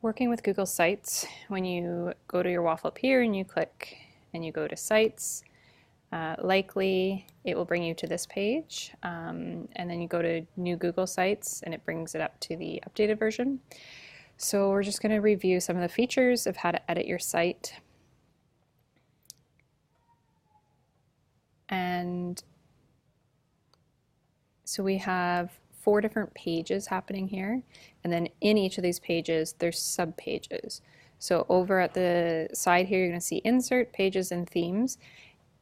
Working with Google Sites, when you go to your waffle up here and you click and you go to Sites, likely it will bring you to this page, and then you go to New Google Sites and it brings it up to the updated version. So we're just going to review some of the features of how to edit your site. And so we have 4 different pages happening here, and then in each of these pages there's sub pages. So over at the side here you're going to see insert, pages, and themes.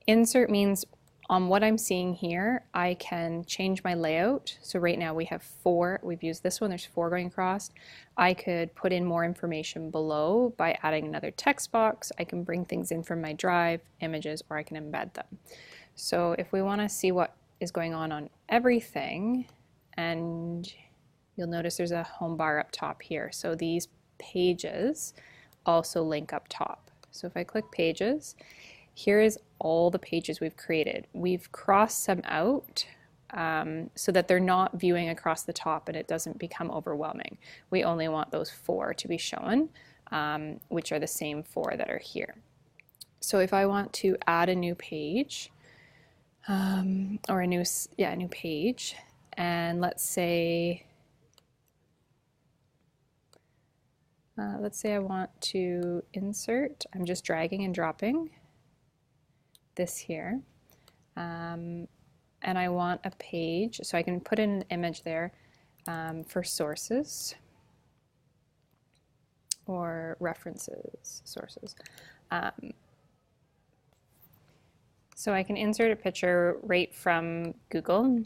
Insert means on what I'm seeing here I can change my layout. So right now we have 4, we've used this one, there's 4 going across. I could put in more information below by adding another text box. I can bring things in from my drive, images, or I can embed them. So if we want to see what is going on everything, and you'll notice there's a home bar up top here. So these pages also link up top. So if I click pages, here is all the pages we've created. We've crossed some out so that they're not viewing across the top and it doesn't become overwhelming. We only want those 4 to be shown, which are the same 4 that are here. So if I want to add a new page, or a new page, and let's say I want to insert. I'm just dragging and dropping this here, and I want a page, so I can put in an image there for sources or references sources. So I can insert a picture right from Google.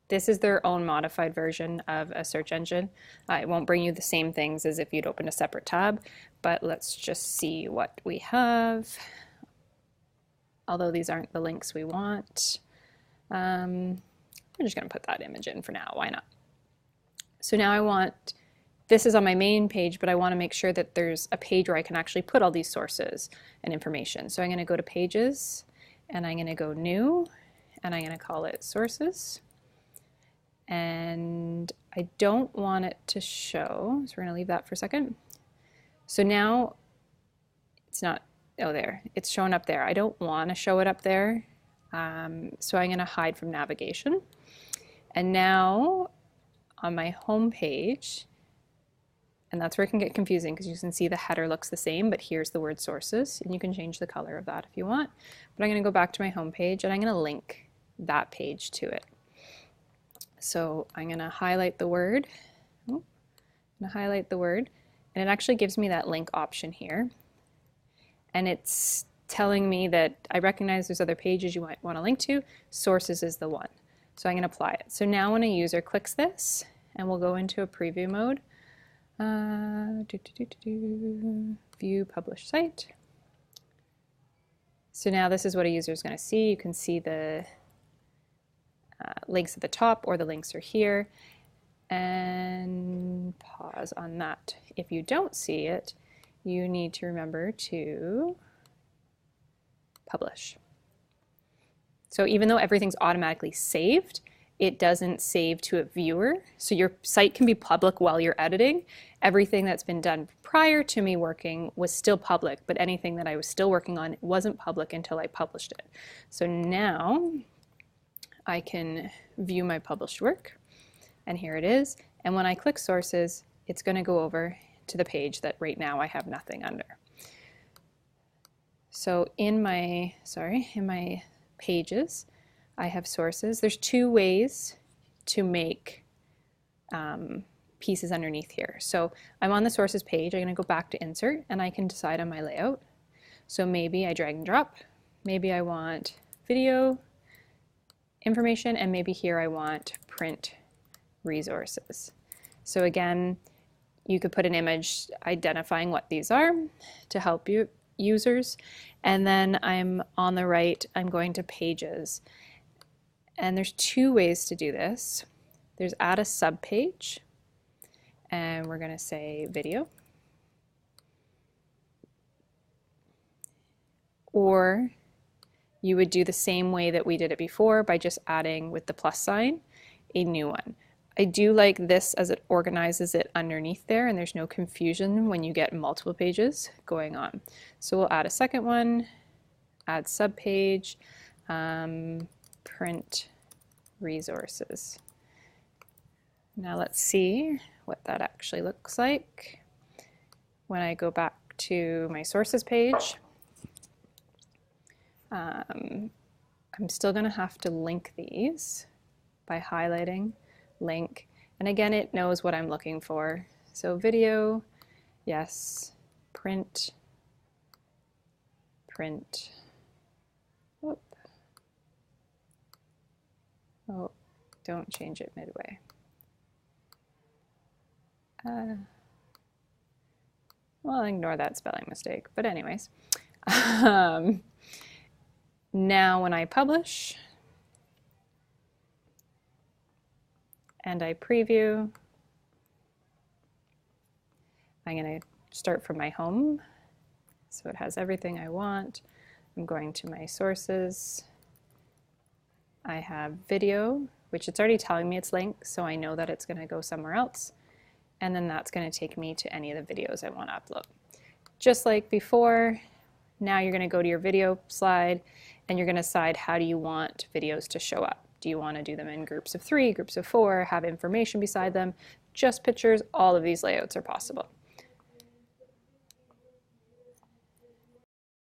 This is their own modified version of a search engine. It won't bring you the same things as if you'd open a separate tab, but let's just see what we have. Although these aren't the links we want. I'm just going to put that image in for now, why not? So now this is on my main page, but I want to make sure that there's a page where I can actually put all these sources and information. So I'm going to go to Pages, and I'm going to go New, and I'm going to call it Sources. And I don't want it to show, so we're going to leave that for a second. So now it's not, oh there, it's showing up there. I don't want to show it up there, so I'm going to hide from navigation. And now on my home page, and that's where it can get confusing because you can see the header looks the same, but here's the word sources, and you can change the color of that if you want. But I'm going to go back to my home page and I'm going to link that page to it. So I'm going to highlight the word. I'm going to highlight the word, and it actually gives me that link option here. And it's telling me that I recognize there's other pages you might want to link to. Sources is the one. So I'm going to apply it. So now when a user clicks this, and we'll go into a preview mode, view published site. So now this is what a user is going to see. You can see the links at the top, or the links are here, and pause on that. If you don't see it, you need to remember to publish. So even though everything's automatically saved, it doesn't save to a viewer. So your site can be public while you're editing. Everything that's been done prior to me working was still public, but anything that I was still working on wasn't public until I published it. So now I can view my published work, and here it is. And when I click sources, it's going to go over to the page that right now I have nothing under. So in my pages, I have sources. There's 2 ways to make pieces underneath here. So I'm on the sources page. I'm going to go back to insert, and I can decide on my layout. So maybe I drag and drop. Maybe I want video information, and maybe here I want print resources. So again, you could put an image identifying what these are to help you users. And then I'm on the right, I'm going to pages. And there's 2 ways to do this. There's add a subpage, and we're going to say video. Or you would do the same way that we did it before by just adding with the plus sign a new one. I do like this as it organizes it underneath there and there's no confusion when you get multiple pages going on. So we'll add a second one, add subpage, print resources. Now let's see what that actually looks like. When I go back to my sources page, I'm still going to have to link these by highlighting link, and again it knows what I'm looking for. So video, yes, print, whoop. Oh, don't change it midway. Well, ignore that spelling mistake, but anyways. Now when I publish and I preview, I'm going to start from my home. So it has everything I want. I'm going to my sources. I have video, which it's already telling me it's linked, so I know that it's going to go somewhere else. And then that's going to take me to any of the videos I want to upload. Just like before, now you're going to go to your video slide and you're going to decide how do you want videos to show up. Do you want to do them in groups of 3, groups of 4, have information beside them, just pictures? All of these layouts are possible.